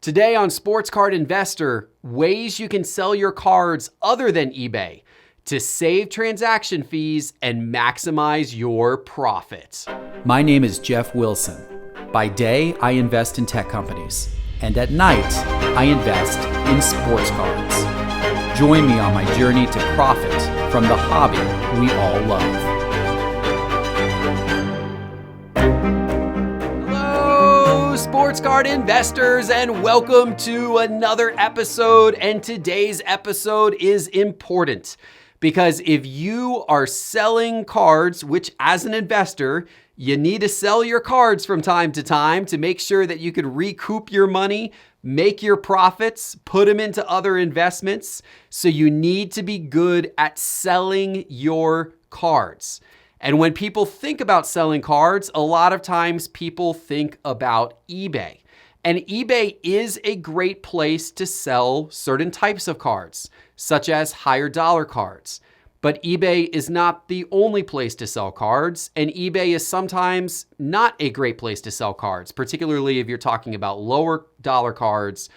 Today on Sports Card Investor, ways you can sell your cards other than eBay to save transaction fees and maximize your profits. My name is Jeff Wilson. By day, I invest in tech companies, and at night, I invest in sports cards. Join me on my journey to profit from the hobby we all love. Sports card investors, and welcome to another episode. And today's episode is important because if you are selling cards, which as an investor, you need to sell your cards from time to time to make sure that you can recoup your money, make your profits, put them into other investments. So you need to be good at selling your cards. And when people think about selling cards, a lot of times people think about eBay. And eBay is a great place to sell certain types of cards, such as higher dollar cards. But eBay is not the only place to sell cards, and eBay is sometimes not a great place to sell cards, particularly if you're talking about lower dollar cards.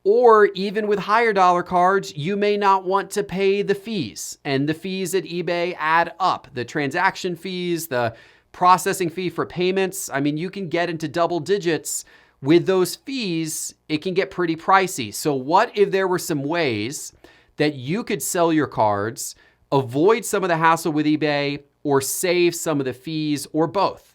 Or even with higher dollar cards, you may not want to pay the fees. And the fees at eBay add up. The transaction fees, the processing fee for payments. I mean, you can get into double digits with those fees. It can get pretty pricey. So what if there were some ways that you could sell your cards, avoid some of the hassle with eBay, or save some of the fees, or both?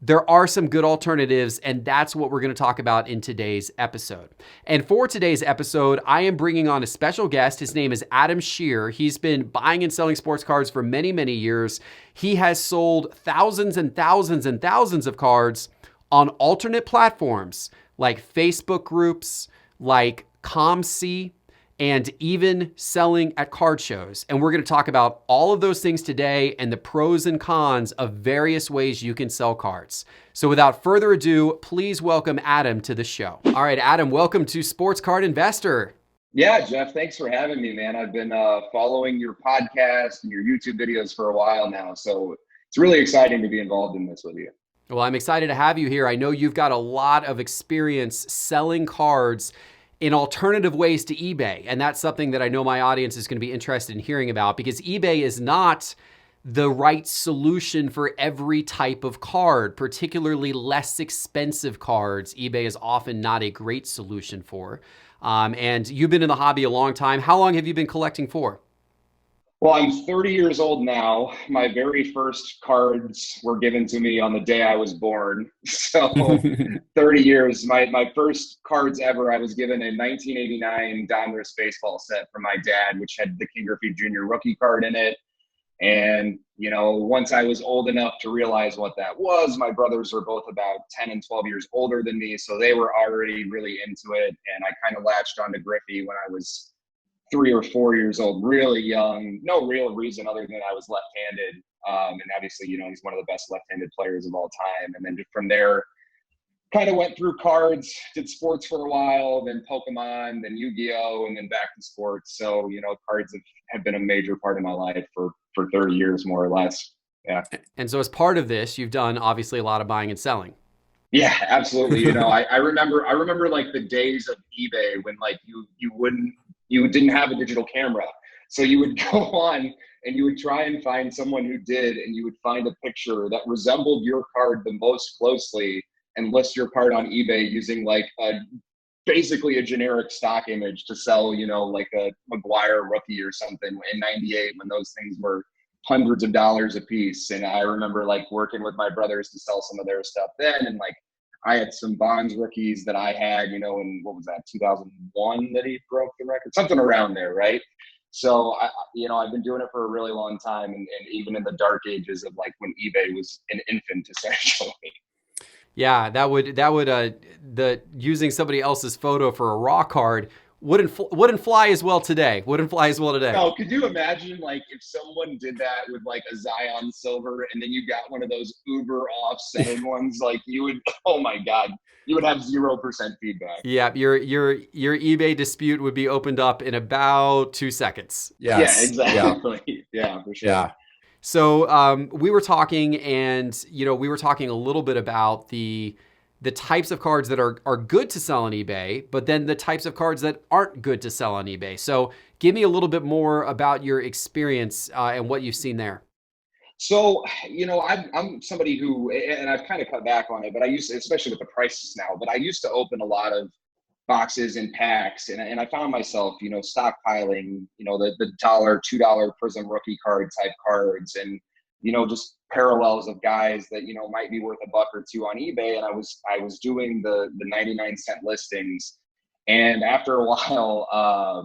There are some good alternatives, and that's what we're going to talk about in today's episode. And for today's episode, I am bringing on a special guest. His name is Adam Shear. He's been buying and selling sports cards for many, many years. He has sold thousands and thousands and thousands of cards on alternate platforms like Facebook groups, like COMC, and even selling at card shows. And we're going to talk about all of those things today and the pros and cons of various ways you can sell cards. So without further ado, please welcome Adam to the show. All right, Adam, welcome to Sports Card Investor. Yeah, Jeff, thanks for having me, man. I've been following your podcast and your YouTube videos for a while now. So it's really exciting to be involved in this with you. Well, I'm excited to have you here. I know you've got a lot of experience selling cards in alternative ways to eBay. And that's something that I know my audience is going to be interested in hearing about, because eBay is not the right solution for every type of card, particularly less expensive cards. eBay is often not a great solution for. And you've been in the hobby a long time. How long have you been collecting for? Well, I'm 30 years old now. My very first cards were given to me on the day I was born. So 30 years. My first cards ever, I was given a 1989 Donruss baseball set from my dad, which had the King Griffey Jr. rookie card in it. And, you know, once I was old enough to realize what that was, my brothers were both about 10 and 12 years older than me. So they were already really into it. And I kind of latched onto Griffey when I was 3 or 4 years old, really young. No real reason other than I was left-handed. And obviously, you know, he's one of the best left-handed players of all time. And then from there, kind of went through cards, did sports for a while, then Pokemon, then Yu-Gi-Oh, and then back to sports. So, you know, cards have been a major part of my life for 30 years, more or less. Yeah. And so as part of this, you've done obviously a lot of buying and selling. Yeah, absolutely. You know, I remember like the days of eBay when like you didn't have a digital camera. So you would go on and you would try and find someone who did, and you would find a picture that resembled your card the most closely and list your card on eBay using like basically a generic stock image to sell, you know, like a McGuire rookie or something in 98 when those things were hundreds of dollars a piece. And I remember like working with my brothers to sell some of their stuff then. And like, I had some Bonds rookies that I had, you know, in what was that, 2001 that he broke the record, something around there, right? So, I've been doing it for a really long time, and even in the dark ages of like when eBay was an infant, essentially. Yeah, that would the using somebody else's photo for a raw card wouldn't fly as well today. No, could you imagine like if someone did that with like a Zion Silver, and then you got one of those uber offsetting ones, like you would, oh my God, you would have 0% feedback. Yeah, your eBay dispute would be opened up in about 2 seconds. Yes. Yeah, exactly. Yeah, for sure. Yeah. So we were talking, and we were talking a little bit about the the types of cards that are good to sell on eBay, but then the types of cards that aren't good to sell on eBay. So give me a little bit more about your experience and what you've seen there. So, I'm somebody who, and I've kind of cut back on it, but I used to, especially with the prices now, but I used to open a lot of boxes and packs, and I found myself, stockpiling, the $2 Prism rookie card type cards, and, just parallels of guys that, might be worth $1 or $2 on eBay. And I was doing the 99-cent listings. And after a while, I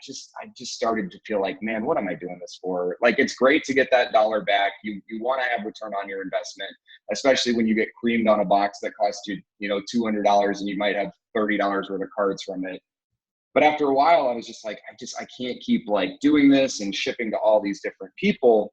just started to feel like, man, what am I doing this for? Like, it's great to get that dollar back. You want to have return on your investment, especially when you get creamed on a box that costs you, $200 and you might have $30 worth of cards from it. But after a while, I was just like, I can't keep like doing this and shipping to all these different people.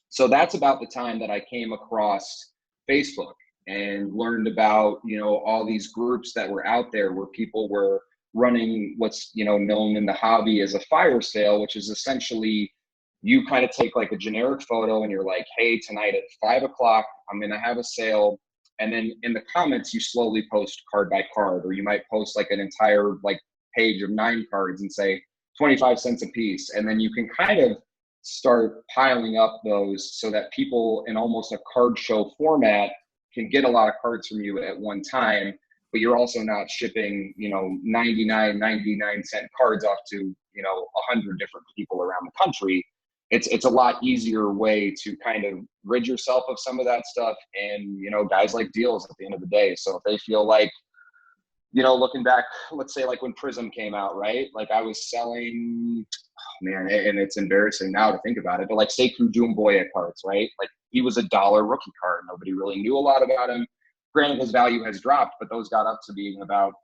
So that's about the time that I came across Facebook and learned about, all these groups that were out there where people were running what's, known in the hobby as a fire sale, which is essentially you kind of take like a generic photo and you're like, hey, tonight at 5:00, I'm going to have a sale. And then in the comments, you slowly post card by card, or you might post like an entire like page of 9 cards and say 25 cents a piece. And then you can kind of start piling up those so that people in almost a card show format can get a lot of cards from you at one time, but you're also not shipping, 99 cent cards off to, 100 different people around the country. It's a lot easier way to kind of rid yourself of some of that stuff. And, guys like deals at the end of the day. So if they feel like, looking back, let's say like when Prism came out, right? Like I was selling, man, and it's embarrassing now to think about it, but like Sekou Doumbouya cards, right? Like he was $1 rookie card. Nobody really knew a lot about him. Granted, his value has dropped, but those got up to being about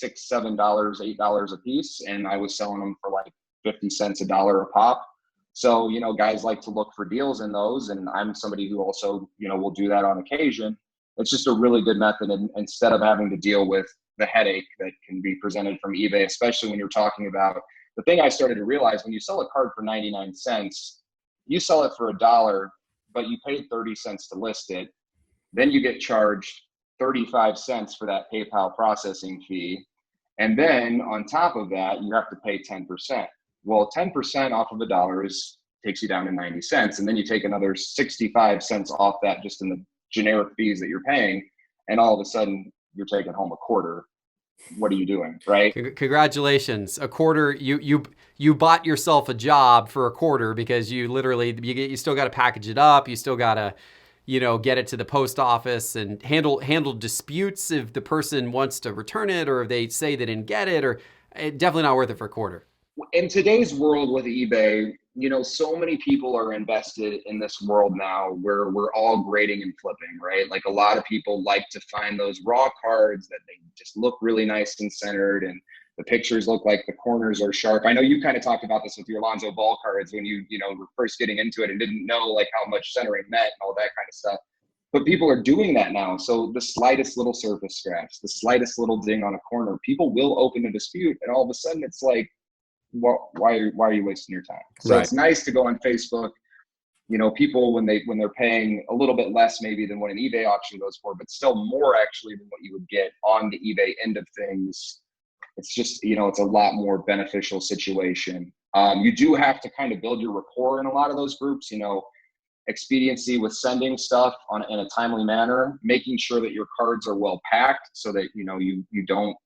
$6, $7, $8 a piece. And I was selling them for like 50 cents, $1 a pop. So, guys like to look for deals in those. And I'm somebody who also, will do that on occasion. It's just a really good method. And instead of having to deal with the headache that can be presented from eBay, especially when you're talking about the thing I started to realize, when you sell a card for 99 cents, you sell it for $1, but you paid 30 cents to list it. Then you get charged 35 cents for that PayPal processing fee. And then on top of that, you have to pay 10%. Well, 10% off of $1 takes you down to 90 cents. And then you take another 65 cents off that just in the generic fees that you're paying. And all of a sudden you're taking home $0.25. What are you doing, right? Congratulations. $0.25. You bought yourself a job for $0.25 because you still got to package it up. You still got to, get it to the post office and handle disputes if the person wants to return it or if they say they didn't get it, or definitely not worth it for $0.25. In today's world with eBay, so many people are invested in this world now where we're all grading and flipping, right? Like a lot of people like to find those raw cards that they just look really nice and centered and the pictures look like the corners are sharp. I know you kind of talked about this with your Alonzo Ball cards when you were first getting into it and didn't know like how much centering meant and all that kind of stuff. But people are doing that now. So the slightest little surface scratch, the slightest little ding on a corner, people will open a dispute, and all of a sudden it's like, why are you wasting your time? So right. It's nice to go on Facebook. People when they're paying a little bit less maybe than what an eBay auction goes for, but still more actually than what you would get on the eBay end of things. It's just, it's a lot more beneficial situation. You do have to kind of build your rapport in a lot of those groups, expediency with sending stuff in a timely manner, making sure that your cards are well packed so that, you don't,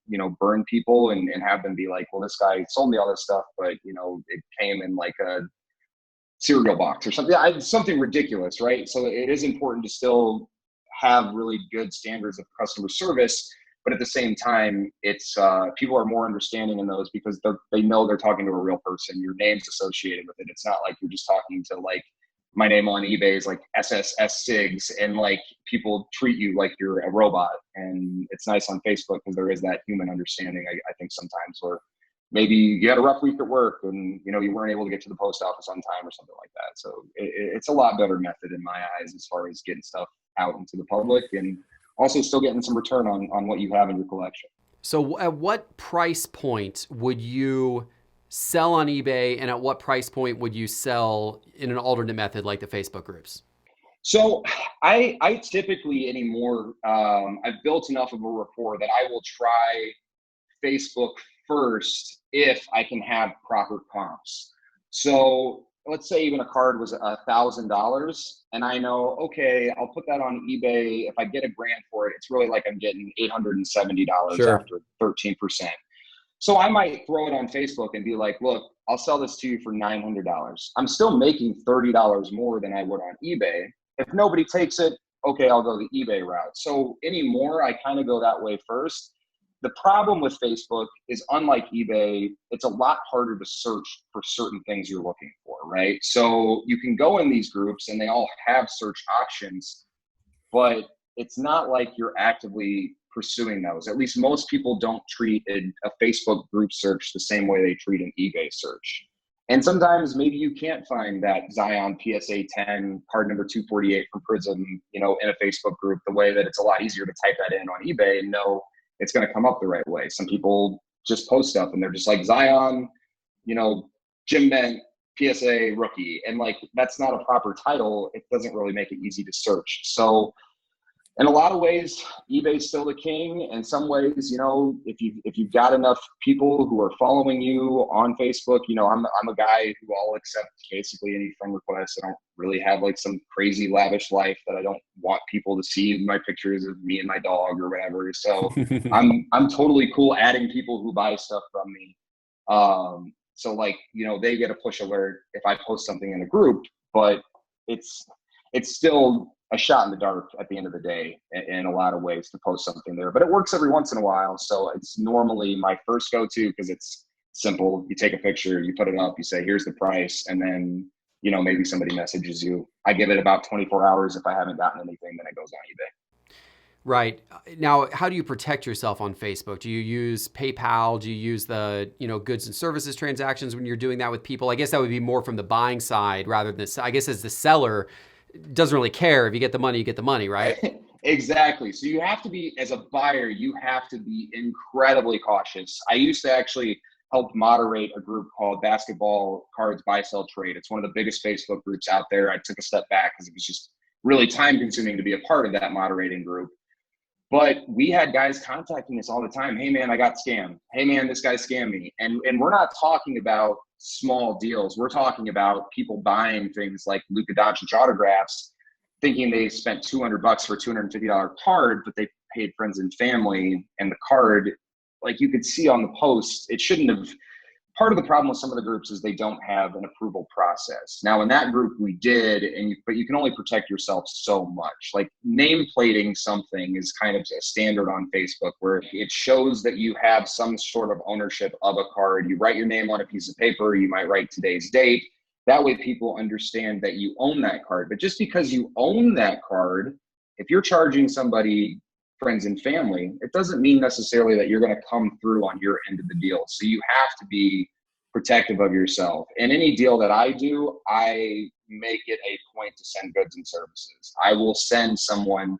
burn people and have them be like, well, this guy sold me all this stuff, but, it came in like a cereal box or something ridiculous, right? So it is important to still have really good standards of customer service, but at the same time, it's people are more understanding in those because they know they're talking to a real person. Your name's associated with it. It's not like you're just talking to like, my name on eBay is like SSS Sigs, and like people treat you like you're a robot. And it's nice on Facebook because there is that human understanding. I think sometimes where maybe you had a rough week at work and you weren't able to get to the post office on time or something like that. So it's a lot better method in my eyes as far as getting stuff out into the public and also still getting some return on what you have in your collection. So at what price point would you sell on eBay, and at what price point would you sell in an alternate method like the Facebook groups? So I typically anymore, I've built enough of a rapport that I will try Facebook first if I can have proper comps. So let's say even a card was $1,000 and I know, okay, I'll put that on eBay. If I get $1,000 for it, it's really like I'm getting $870 Sure. after 13%. So I might throw it on Facebook and be like, look, I'll sell this to you for $900. I'm still making $30 more than I would on eBay. If nobody takes it, okay, I'll go the eBay route. So anymore, I kind of go that way first. The problem with Facebook is, unlike eBay, it's a lot harder to search for certain things you're looking for, right? So you can go in these groups and they all have search options, but it's not like you're actively pursuing those. At least most people don't treat a Facebook group search the same way they treat an eBay search. And sometimes maybe you can't find that Zion PSA 10 card number 248 from Prism, in a Facebook group, the way that it's a lot easier to type that in on eBay and know it's going to come up the right way. Some people just post stuff and they're just like Zion, Jim Bent, PSA rookie. And like, that's not a proper title. It doesn't really make it easy to search. So in a lot of ways, eBay's still the king. In some ways, if you've got enough people who are following you on Facebook, I'm a guy who I'll accept basically any friend request. I don't really have like some crazy lavish life that I don't want people to see my pictures of me and my dog or whatever. So I'm totally cool adding people who buy stuff from me. So like, they get a push alert if I post something in a group, but it's still a shot in the dark at the end of the day in a lot of ways to post something there, but it works every once in a while. So it's normally my first go-to because it's simple. You take a picture, you put it up, you say, here's the price. And then, maybe somebody messages you. I give it about 24 hours. If I haven't gotten anything, then it goes on eBay. Right. Now, how do you protect yourself on Facebook? Do you use PayPal? Do you use the, goods and services transactions when you're doing that with people? I guess that would be more from the buying side rather than, I guess as the seller, doesn't really care. If you get the money, you get the money, right? Exactly. So you have to be, as a buyer, you have to be incredibly cautious. I used to actually help moderate a group called Basketball Cards Buy Sell Trade. It's one of the biggest Facebook groups out there. I took a step back because it was just really time consuming to be a part of that moderating group. But we had guys contacting us all the time. Hey man, I got scammed. Hey man, this guy scammed me. And we're not talking about small deals. We're talking about people buying things like Luka Doncic autographs, thinking they spent $200 for a $250 card, but they paid friends and family. And the card, like you could see on the post, it shouldn't have. Part of the problem with some of the groups is they don't have an approval process. Now in that group we did, but you can only protect yourself so much. Like name plating something is kind of a standard on Facebook where it shows that you have some sort of ownership of a card. You write your name on a piece of paper, you might write today's date. That way people understand that you own that card. But just because you own that card, if you're charging somebody friends and family, it doesn't mean necessarily that you're going to come through on your end of the deal. So you have to be protective of yourself. And any deal that I do, I make it a point to send goods and services. I will send someone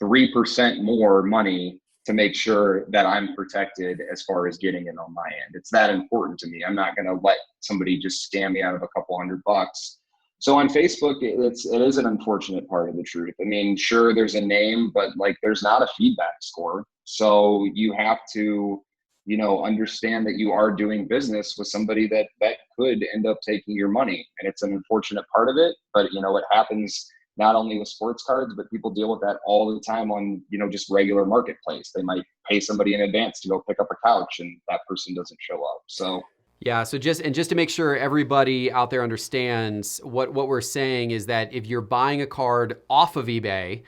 3% more money to make sure that I'm protected as far as getting it on my end. It's that important to me. I'm not going to let somebody just scam me out of a couple $100. So on Facebook, it is an unfortunate part of the truth. I mean, sure, there's a name, but like there's not a feedback score. So you have to, understand that you are doing business with somebody that could end up taking your money. And it's an unfortunate part of it, but it happens not only with sports cards, but people deal with that all the time on, just regular marketplace. They might pay somebody in advance to go pick up a couch and that person doesn't show up. So yeah. So just to make sure everybody out there understands what we're saying is that if you're buying a card off of eBay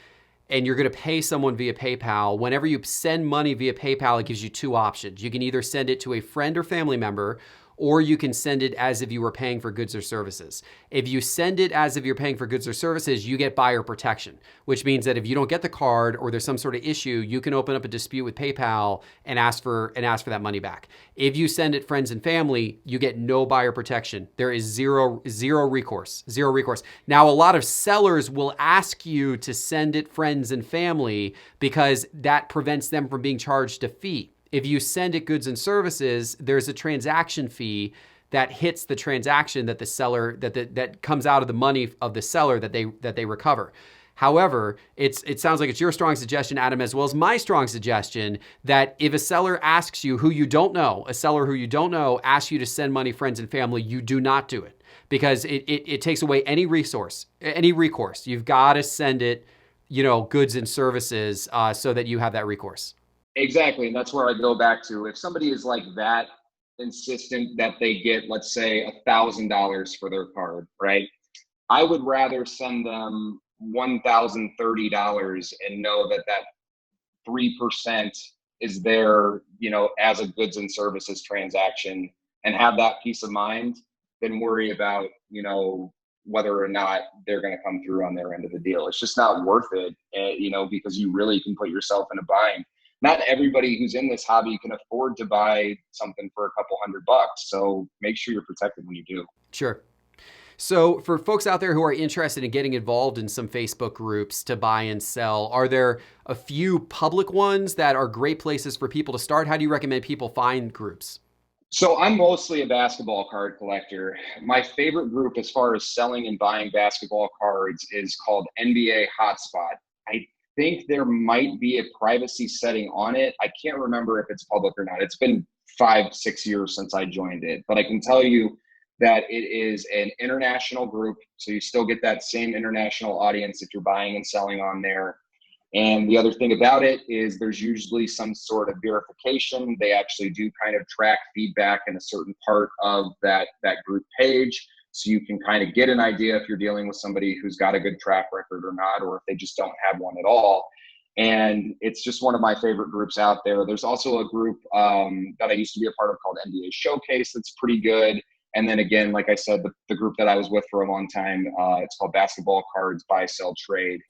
and you're going to pay someone via PayPal, whenever you send money via PayPal, it gives you two options. You can either send it to a friend or family member, or you can send it as if you were paying for goods or services. If you send it as if you're paying for goods or services, you get buyer protection, which means that if you don't get the card or there's some sort of issue, you can open up a dispute with PayPal and ask for that money back. If you send it friends and family, you get no buyer protection. There is zero recourse. Now, a lot of sellers will ask you to send it friends and family because that prevents them from being charged a fee. If you send it goods and services, there's a transaction fee that hits the transaction that the seller that comes out of the money of the seller that they recover. However, it sounds like it's your strong suggestion, Adam, as well as my strong suggestion, that if a seller asks you a seller who you don't know asks you to send money, friends and family, you do not do it, because it takes away any recourse. You've got to send it, goods and services, so that you have that recourse. Exactly. And that's where I go back to, if somebody is like that insistent that they get, let's say, $1,000 for their card, right? I would rather send them $1,030 and know that 3% is there, as a goods and services transaction, and have that peace of mind, than worry about, whether or not they're going to come through on their end of the deal. It's just not worth it, because you really can put yourself in a bind. Not everybody who's in this hobby can afford to buy something for a couple $100. So make sure you're protected when you do. Sure. So for folks out there who are interested in getting involved in some Facebook groups to buy and sell, are there a few public ones that are great places for people to start? How do you recommend people find groups? So I'm mostly a basketball card collector. My favorite group as far as selling and buying basketball cards is called NBA Hotspot. I think there might be a privacy setting on it. I can't remember if it's public or not. It's been 5-6 years since I joined it, but I can tell you that it is an international group. So you still get that same international audience if you're buying and selling on there. And the other thing about it is there's usually some sort of verification. They actually do kind of track feedback in a certain part of that group page. So you can kind of get an idea if you're dealing with somebody who's got a good track record or not, or if they just don't have one at all. And it's just one of my favorite groups out there. There's also a group that I used to be a part of called NBA Showcase that's pretty good. And then again, like I said, the group that I was with for a long time, it's called Basketball Cards Buy, Sell, Trade.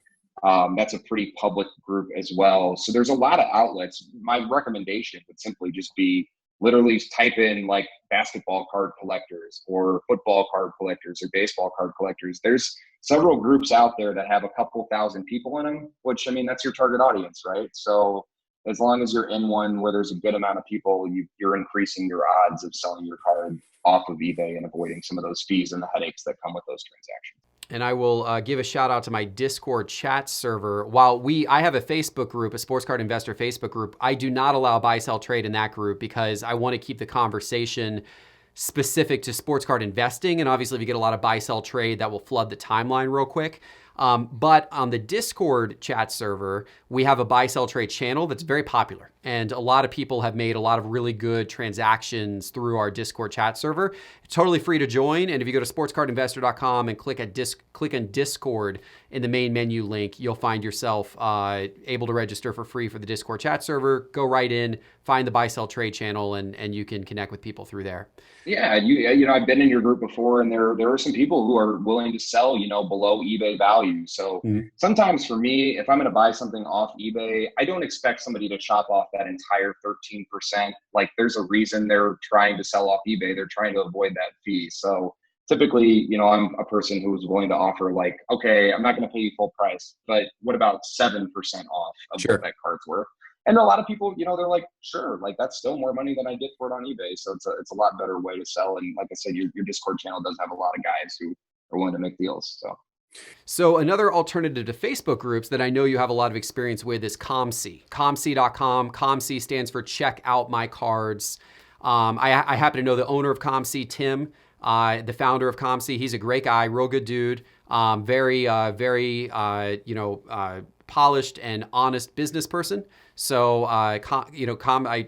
That's a pretty public group as well. So there's a lot of outlets. My recommendation would simply just be literally type in like basketball card collectors or football card collectors or baseball card collectors. There's several groups out there that have a couple thousand people in them, which, I mean, that's your target audience, right? So as long as you're in one where there's a good amount of people, you're increasing your odds of selling your card off of eBay and avoiding some of those fees and the headaches that come with those transactions. And I will give a shout out to my Discord chat server. While I have a Facebook group, a sports card investor Facebook group, I do not allow buy, sell, trade in that group because I want to keep the conversation specific to sports card investing. And obviously if you get a lot of buy, sell, trade, that will flood the timeline real quick. But on the Discord chat server, we have a buy, sell, trade channel that's very popular. And a lot of people have made a lot of really good transactions through our Discord chat server. It's totally free to join. And if you go to sportscardinvestor.com and click on Discord in the main menu link, you'll find yourself able to register for free for the Discord chat server. Go right in, find the buy, sell, trade channel, and you can connect with people through there. Yeah, I've been in your group before, and there are some people who are willing to sell, below eBay value. So sometimes for me, if I'm going to buy something off eBay, I don't expect somebody to chop off that entire 13%. Like, there's a reason they're trying to sell off eBay. They're trying to avoid that fee. So typically, I'm a person who's willing to offer, like, okay, I'm not going to pay you full price, but what about 7% off of what that card's worth? And a lot of people, they're like, sure, like that's still more money than I get for it on eBay. So it's a lot better way to sell. And like I said, your Discord channel does have a lot of guys who are willing to make deals. So another alternative to Facebook groups that I know you have a lot of experience with is COMC, COMC.com. COMC stands for Check Out My Cards. I happen to know the owner of COMC, Tim, the founder of COMC. He's a great guy, real good dude, very polished and honest business person. So, I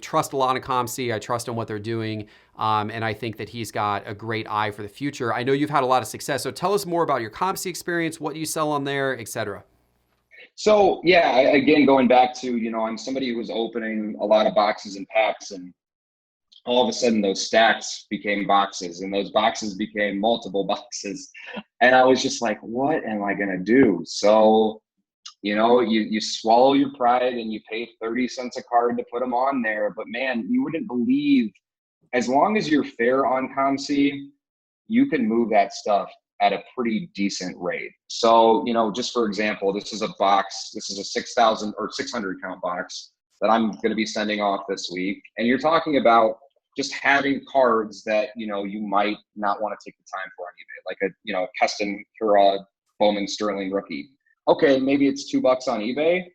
trust a lot of COMC. I trust in what they're doing. And I think that he's got a great eye for the future. I know you've had a lot of success. So tell us more about your COMC experience, what you sell on there, et cetera. So, yeah, again, going back to, I'm somebody who was opening a lot of boxes and packs, and all of a sudden those stacks became boxes and those boxes became multiple boxes. And I was just like, what am I going to do? So, you swallow your pride and you pay 30 cents a card to put them on there. But man, you wouldn't believe, as long as you're fair on COMC, you can move that stuff at a pretty decent rate. So, just for example, this is a box, this is a 6,000 or 600 count box that I'm going to be sending off this week. And you're talking about just having cards that, you might not want to take the time for on eBay, like a custom Kura Bowman Sterling rookie. okay, maybe it's $2 on eBay.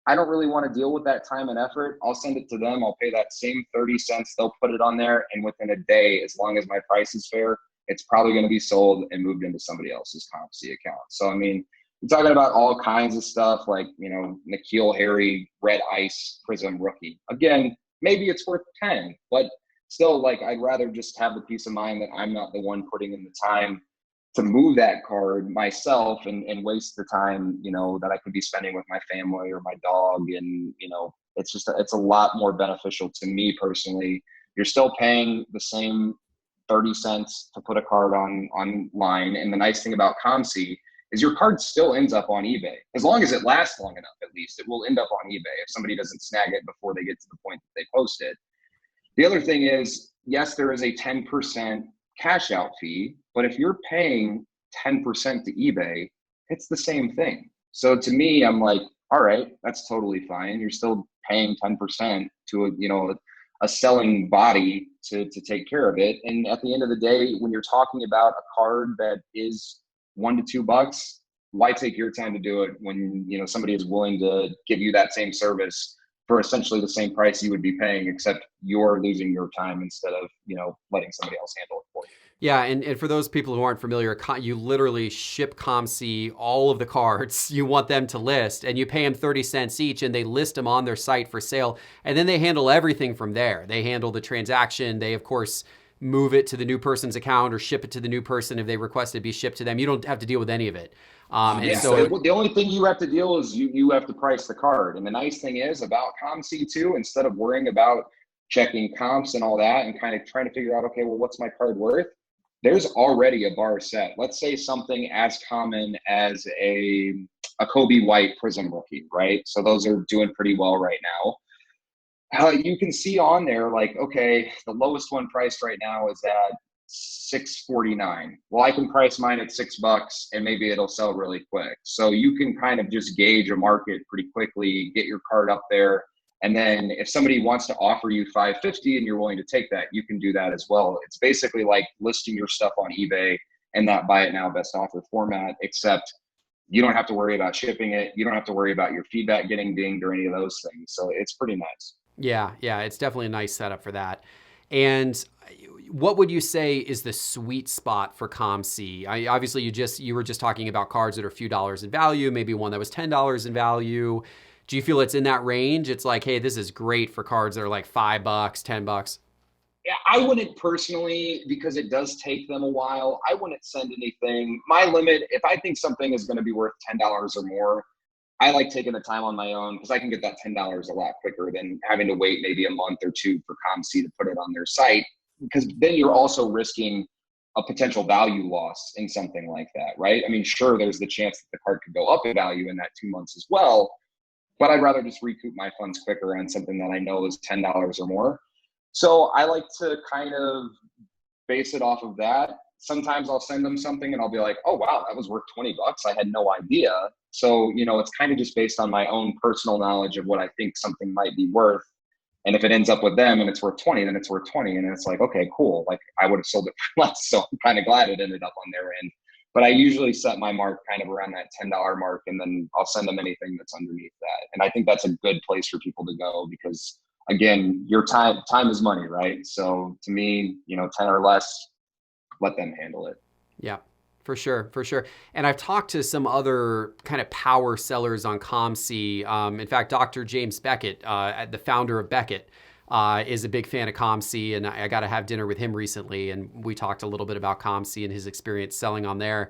I don't really want to deal with that time and effort. I'll send it to them. I'll pay that same 30 cents. They'll put it on there. And within a day, as long as my price is fair, it's probably going to be sold and moved into somebody else's COMC account. So, I mean, we're talking about all kinds of stuff like, N'Keal Harry, Red Ice, Prism rookie. Again, maybe it's worth 10, but still, like, I'd rather just have the peace of mind that I'm not the one putting in the time to move that card myself and waste the time, that I could be spending with my family or my dog. And, it's a lot more beneficial to me personally. You're still paying the same 30 cents to put a card online. And the nice thing about COMC is your card still ends up on eBay. As long as it lasts long enough, at least, it will end up on eBay if somebody doesn't snag it before they get to the point that they post it. The other thing is, yes, there is a 10% cash out fee, but if you're paying 10% to eBay, it's the same thing. So to me, I'm like, all right, that's totally fine. You're still paying 10% to a selling body to take care of it. And at the end of the day, when you're talking about a card that is $1 to $2, why take your time to do it when somebody is willing to give you that same service for essentially the same price you would be paying, except you're losing your time instead of letting somebody else handle it for you. Yeah, and for those people who aren't familiar, you literally ship COMC all of the cards you want them to list, and you pay them 30 cents each, and they list them on their site for sale, and then they handle everything from there. They handle the transaction. They, of course, move it to the new person's account or ship it to the new person if they request it be shipped to them. You don't have to deal with any of it. So the only thing you have to deal is you have to price the card. And the nice thing is about COMC too, instead of worrying about checking comps and all that and kind of trying to figure out, okay, well, what's my card worth? There's already a bar set. Let's say something as common as a Kobe White Prism rookie, right? So those are doing pretty well right now. You can see on there, like, okay, the lowest one priced right now is at $6.49. Well, I can price mine at $6 and maybe it'll sell really quick. So you can kind of just gauge a market pretty quickly, get your card up there. And then if somebody wants to offer you $5.50 and you're willing to take that, you can do that as well. It's basically like listing your stuff on eBay and that buy it now best offer format, except you don't have to worry about shipping it. You don't have to worry about your feedback getting dinged or any of those things. So it's pretty nice. Yeah, it's definitely a nice setup for that. And what would you say is the sweet spot for COMC? Obviously, you were just talking about cards that are a few dollars in value, maybe one that was $10 in value. Do you feel it's in that range? It's like, hey, this is great for cards that are like $5, $10. Yeah, I wouldn't personally, because it does take them a while. I wouldn't send anything. My limit, if I think something is going to be worth $10 or more, I like taking the time on my own because I can get that $10 a lot quicker than having to wait maybe a month or two for COMC to put it on their site, because then you're also risking a potential value loss in something like that, right? I mean, sure, there's the chance that the card could go up in value in that 2 months as well, but I'd rather just recoup my funds quicker on something that I know is $10 or more. So I like to kind of base it off of that. Sometimes I'll send them something and I'll be like, oh, wow, that was worth $20. I had no idea. So, it's kind of just based on my own personal knowledge of what I think something might be worth. And if it ends up with them and it's worth 20, then it's worth 20. And it's like, okay, cool. Like I would have sold it for less. So I'm kind of glad it ended up on their end. But I usually set my mark kind of around that $10 mark, and then I'll send them anything that's underneath that. And I think that's a good place for people to go because, again, your time is money, right? So to me, 10 or less, let them handle it. Yeah, for sure. And I've talked to some other kind of power sellers on COMC. In fact, Dr. James Beckett, the founder of Beckett, is a big fan of COMC, and I got to have dinner with him recently, and we talked a little bit about COMC and his experience selling on there.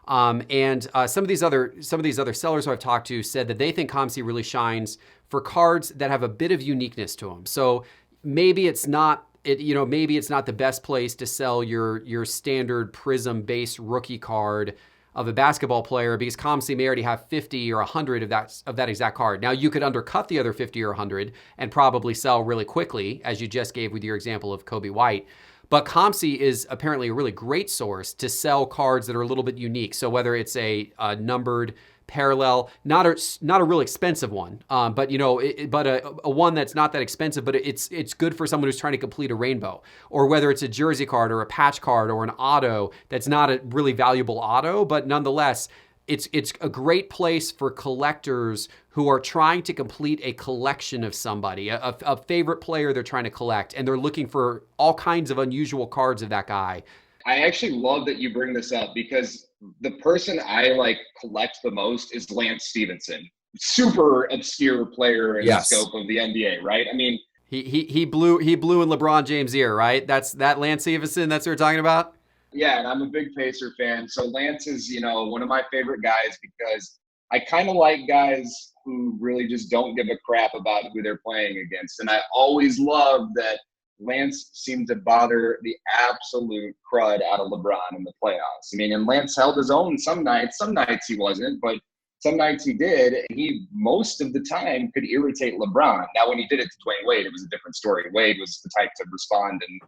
And some of these other sellers who I've talked to said that they think COMC really shines for cards that have a bit of uniqueness to them. So maybe it's not the best place to sell your standard Prism-based rookie card of a basketball player because COMC may already have 50 or 100 of that exact card. Now, you could undercut the other 50 or 100 and probably sell really quickly, as you just gave with your example of Kobe White. But COMC is apparently a really great source to sell cards that are a little bit unique. So whether it's a numbered parallel, not a real expensive one, but a one that's not that expensive, but it's good for someone who's trying to complete a rainbow, or whether it's a jersey card or a patch card or an auto that's not a really valuable auto, but nonetheless it's a great place for collectors who are trying to complete a collection of somebody, a favorite player they're trying to collect, and they're looking for all kinds of unusual cards of that guy. I actually love that you bring this up because the person I like collect the most is Lance Stephenson. Super obscure player in the scope of the NBA, right? I mean, he blew in LeBron James' ear, right? That's that Lance Stephenson. That's what we're talking about. Yeah, and I'm a big Pacer fan. So Lance is, one of my favorite guys because I kind of like guys who really just don't give a crap about who they're playing against. And I always love that Lance seemed to bother the absolute crud out of LeBron in the playoffs. I mean, and Lance held his own some nights he wasn't, but some nights he did. And he, most of the time, could irritate LeBron. Now, when he did it to Dwayne Wade, it was a different story. Wade was the type to respond and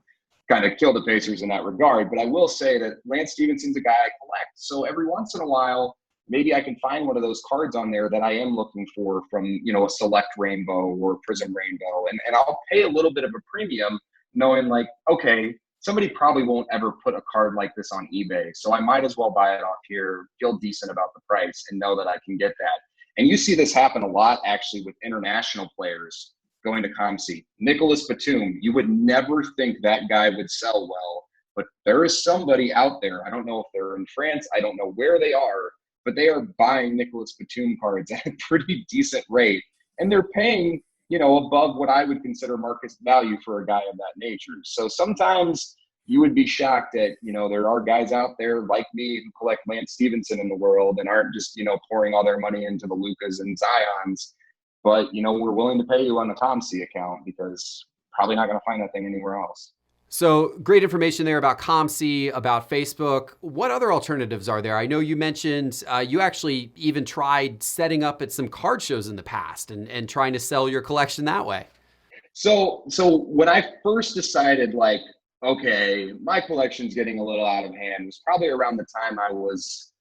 kind of kill the Pacers in that regard. But I will say that Lance Stephenson's a guy I collect. So every once in a while, maybe I can find one of those cards on there that I am looking for from, a select rainbow or prism rainbow. And I'll pay a little bit of a premium knowing like, okay, somebody probably won't ever put a card like this on eBay. So I might as well buy it off here, feel decent about the price, and know that I can get that. And you see this happen a lot actually with international players going to COMC. Nicholas Batum, you would never think that guy would sell well, but there is somebody out there. I don't know if they're in France. I don't know where they are, but they are buying Nicholas Batum cards at a pretty decent rate. And they're paying, above what I would consider market value for a guy of that nature. So sometimes you would be shocked that, there are guys out there like me who collect Lance Stephenson in the world and aren't just, pouring all their money into the Lucas and Zions. But, we're willing to pay you on the COMC account because probably not going to find that thing anywhere else. So great information there about COMC, about Facebook. What other alternatives are there? I know you mentioned you actually even tried setting up at some card shows in the past and trying to sell your collection that way. So when I first decided, like, okay, my collection's getting a little out of hand, it was probably around the time I was,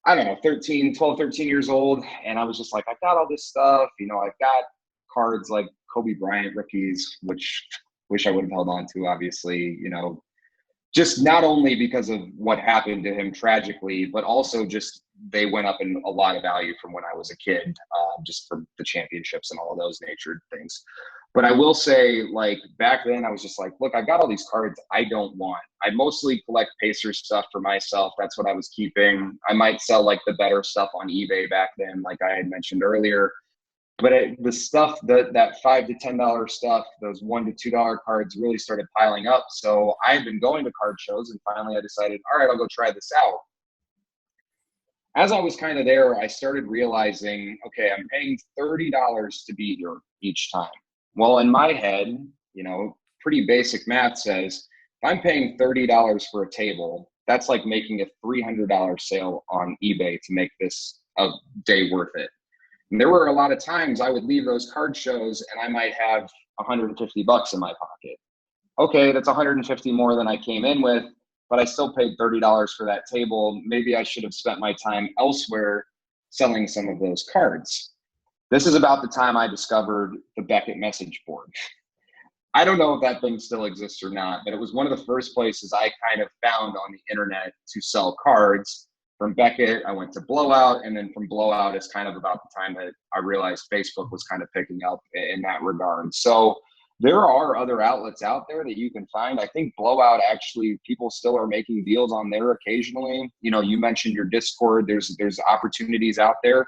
12, 13 years old. And I was just like, I've got all this stuff, I've got cards like Kobe Bryant rookies, which wish I would have held on to, obviously, just not only because of what happened to him tragically, but also just they went up in a lot of value from when I was a kid, just for the championships and all of those natured things. But I will say, like, back then I was just like, look, I've got all these cards I don't want. I mostly collect Pacers stuff for myself. That's what I was keeping. I might sell like the better stuff on eBay back then, like I had mentioned earlier. But the stuff, that $5 to $10 stuff, those $1 to $2 cards really started piling up. So I had been going to card shows, and finally I decided, all right, I'll go try this out. As I was kind of there, I started realizing, okay, I'm paying $30 to be here each time. Well, in my head, pretty basic math says, if I'm paying $30 for a table, that's like making a $300 sale on eBay to make this a day worth it. And there were a lot of times I would leave those card shows and I might have $150 in my pocket. Okay, that's $150 more than I came in with, but I still paid $30 for that table. Maybe I should have spent my time elsewhere selling some of those cards. This is about the time I discovered the Beckett message board. I don't know if that thing still exists or not, but it was one of the first places I kind of found on the internet to sell cards. From Beckett, I went to Blowout, and then from Blowout is kind of about the time that I realized Facebook was kind of picking up in that regard. So there are other outlets out there that you can find. I think Blowout, actually, people still are making deals on there occasionally. You mentioned your Discord. There's opportunities out there.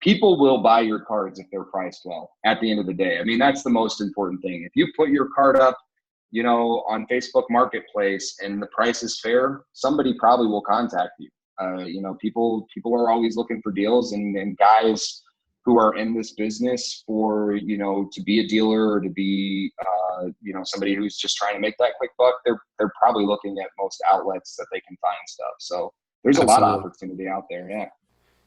People will buy your cards if they're priced well at the end of the day. I mean, that's the most important thing. If you put your card up, on Facebook Marketplace and the price is fair, somebody probably will contact you. People are always looking for deals, and guys who are in this business for, to be a dealer or to be, somebody who's just trying to make that quick buck, they're probably looking at most outlets that they can find stuff. So there's a lot of opportunity out there. Yeah.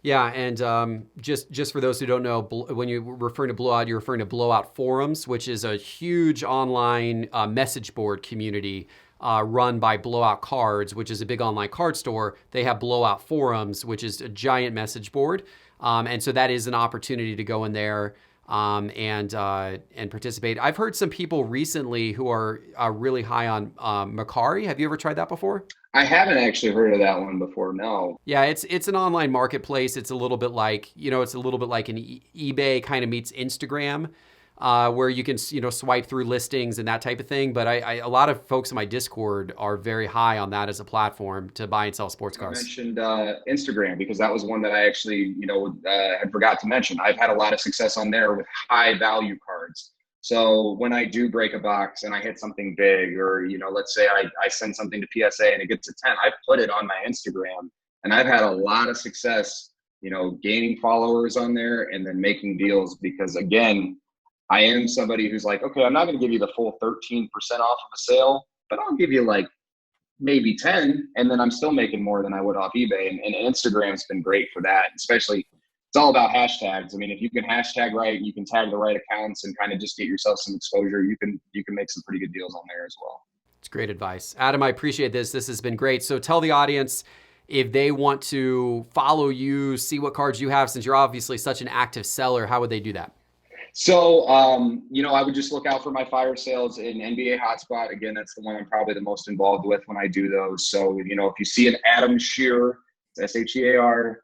Yeah, and just for those who don't know, when you refer to Blowout, you're referring to Blowout Forums, which is a huge online message board community run by Blowout Cards, which is a big online card store. They have Blowout Forums, which is a giant message board. And so that is an opportunity to go in there and participate. I've heard some people recently who are really high on Mercari. Have you ever tried that before? I haven't actually heard of that one before. No. Yeah, it's an online marketplace. It's a little bit like, it's a little bit like an eBay kind of meets Instagram, where you can, swipe through listings and that type of thing. But a lot of folks in my Discord are very high on that as a platform to buy and sell sports cars. I mentioned Instagram because that was one that I actually, had forgot to mention. I've had a lot of success on there with high value cards. So when I do break a box and I hit something big, or, let's say I send something to PSA and it gets a 10, I put it on my Instagram, and I've had a lot of success, gaining followers on there and then making deals, because again, I am somebody who's like, okay, I'm not going to give you the full 13% off of a sale, but I'll give you like maybe 10, and then I'm still making more than I would off eBay. And Instagram's been great for that, especially. It's all about hashtags. I mean, if you can hashtag right, you can tag the right accounts and kind of just get yourself some exposure, you can make some pretty good deals on there as well. It's great advice. Adam, I appreciate this. This has been great. So tell the audience, if they want to follow you, see what cards you have, since you're obviously such an active seller, how would they do that? So, I would just look out for my fire sales in NBA Hotspot. Again, that's the one I'm probably the most involved with when I do those. So, if you see an Adam Shear, SHEAR,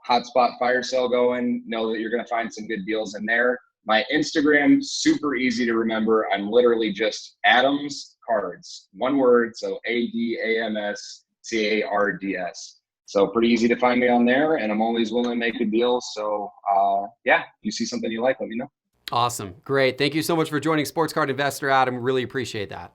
Hotspot fire sale going, know that you're going to find some good deals in there. My Instagram, super easy to remember. I'm literally just Adams Cards, one word. So ADAMSCARDS. So pretty easy to find me on there, and I'm always willing to make a deal. So if you see something you like, let me know. Awesome. Great. Thank you so much for joining Sports Card Investor, Adam. Really appreciate that.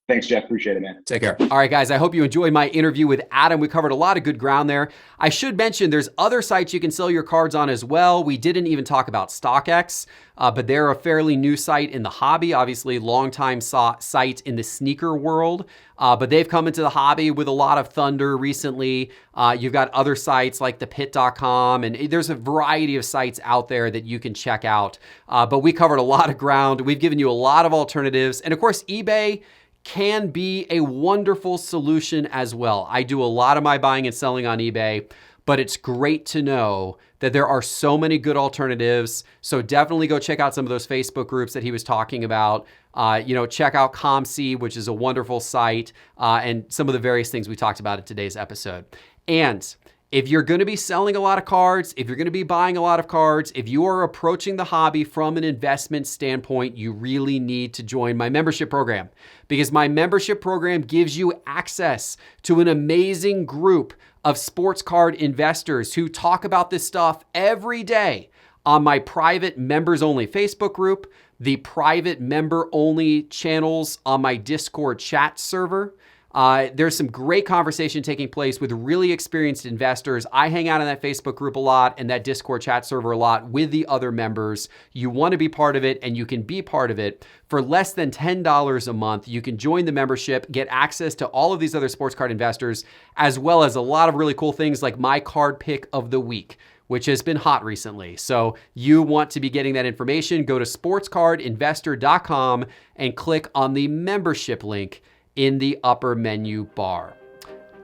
Thanks, Jeff. Appreciate it, man. Take care. All right, guys. I hope you enjoyed my interview with Adam. We covered a lot of good ground there. I should mention there's other sites you can sell your cards on as well. We didn't even talk about StockX, but they're a fairly new site in the hobby, obviously longtime site in the sneaker world. But they've come into the hobby with a lot of thunder recently. You've got other sites like thepit.com, and there's a variety of sites out there that you can check out. But we covered a lot of ground. We've given you a lot of alternatives. And of course, eBay can be a wonderful solution as well. I do a lot of my buying and selling on eBay, but it's great to know that there are so many good alternatives. So definitely go check out some of those Facebook groups that he was talking about. Check out COMC, which is a wonderful site, and some of the various things we talked about in today's episode. And if you're going to be selling a lot of cards, if you're going to be buying a lot of cards, if you are approaching the hobby from an investment standpoint, you really need to join my membership program, because my membership program gives you access to an amazing group of sports card investors who talk about this stuff every day on my private members only Facebook group, the private member only channels on my Discord chat server. There's some great conversation taking place with really experienced investors. I hang out in that Facebook group a lot and that Discord chat server a lot with the other members. You want to be part of it, and you can be part of it for less than $10 a month. You can join the membership, get access to all of these other sports card investors, as well as a lot of really cool things like my card pick of the week, which has been hot recently. So you want to be getting that information, go to sportscardinvestor.com and click on the membership link in the upper menu bar.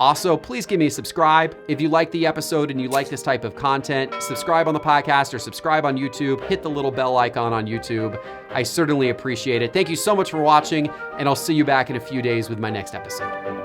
Also, please give me a subscribe. If you like the episode and you like this type of content, subscribe on the podcast or subscribe on YouTube. Hit the little bell icon on YouTube. I certainly appreciate it. Thank you so much for watching, and I'll see you back in a few days with my next episode.